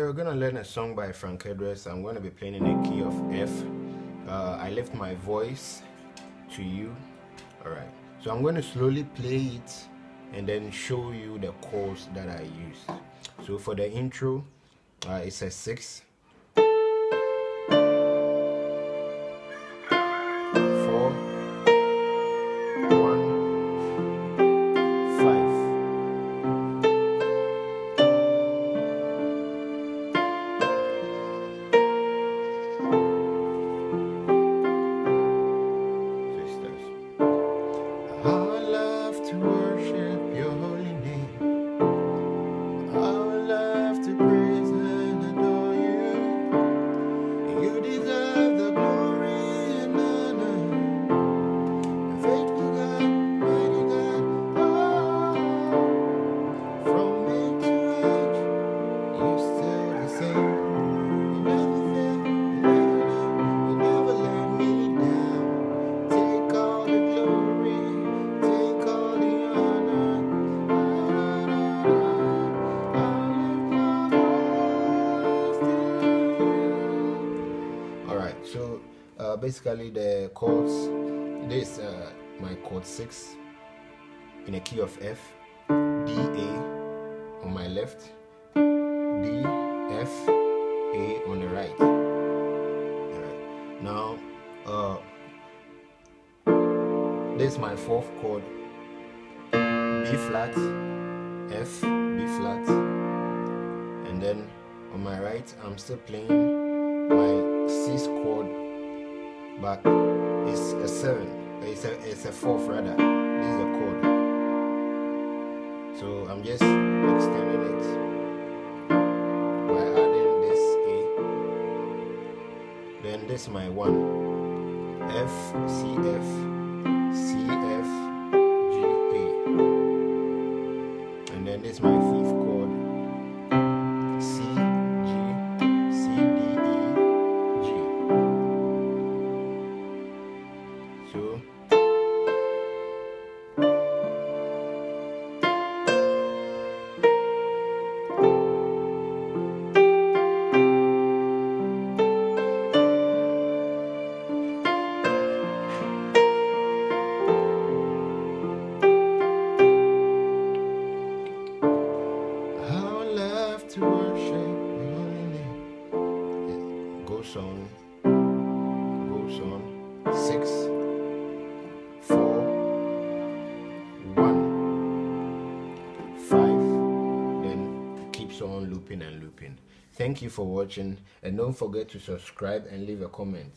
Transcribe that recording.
we're gonna learn a song by Frank Edwards. I'm gonna be playing in a key of F. I lift my voice to you. Alright, so I'm going to slowly play it and then show you the chords that I use. So for the intro, it's a 6, 4, 1, 5. To worship your holy name, I would love to praise and adore you. You deserve the glory and honor. Faithful God, mighty God, from age to age, you're still the same. You never fail, you never let me down. Take all the glory, take all the honor. Alright, so basically the chords, this my chord 6 in a key of F, D, A on my left, D, F, A on the right. Alright, now this is my 4th chord, B flat, F, B flat, and then on my right I'm still playing my 6th chord, but it's a 7, it's a 4th rather. This is a chord, so I'm just extending it by adding this A. Then this is my 1, F, C, F, C, F, G, A, and then this is my 5th chord, C, G, C, D, E, G. So to worship your holy name. It goes on 6, 4, 1, 5, then keeps on looping and looping. Thank you for watching, and don't forget to subscribe and leave a comment.